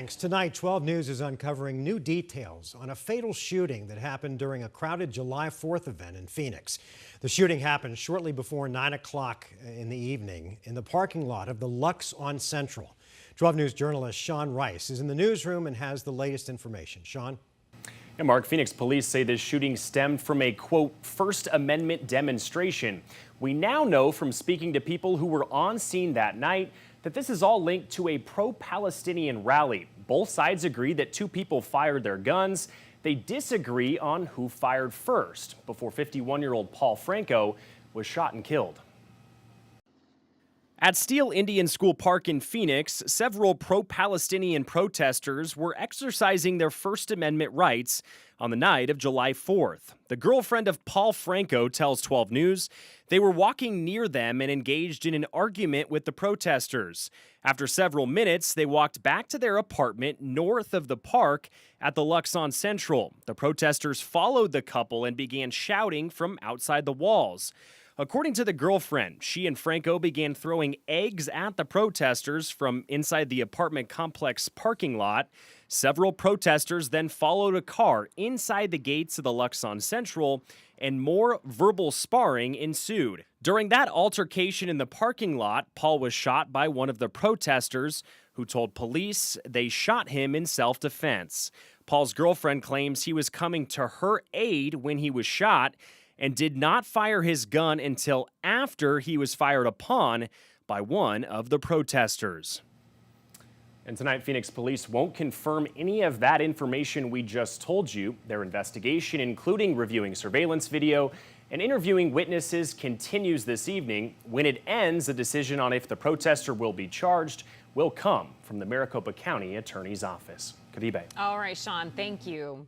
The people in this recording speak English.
Thanks. Tonight, 12 News is uncovering new details on a fatal shooting that happened during a crowded July 4th event in Phoenix. The shooting happened shortly before 9 o'clock in the evening in the parking lot of the Lux on Central. 12 News journalist Sean Rice is in the newsroom and has the latest information. Sean? Yeah, Mark, Phoenix police say this shooting stemmed from a, quote, First Amendment demonstration. We now know from speaking to people who were on scene that night that this is all linked to a pro-Palestinian rally. Both sides agree that two people fired their guns. They disagree on who fired first before 51-year-old Paul Franco was shot and killed. At Steele Indian School Park in Phoenix, several pro-Palestinian protesters were exercising their First Amendment rights on the night of July 4th. The girlfriend of Paul Franco tells 12 News they were walking near them and engaged in an argument with the protesters. After several minutes, they walked back to their apartment north of the park at the Lux on Central. The protesters followed the couple and began shouting from outside the walls. According to the girlfriend, she and Franco began throwing eggs at the protesters from inside the apartment complex parking lot. Several protesters then followed a car inside the gates of the Lux on Central, and more verbal sparring ensued. During that altercation in the parking lot, Paul was shot by one of the protesters, who told police they shot him in self-defense. Paul's girlfriend claims he was coming to her aid when he was shot, and did not fire his gun until after he was fired upon by one of the protesters. And tonight, Phoenix police won't confirm any of that information we just told you. Their investigation, including reviewing surveillance video and interviewing witnesses, continues this evening. When it ends, a decision on if the protester will be charged will come from the Maricopa County Attorney's Office. Caribe. All right, Sean, thank you.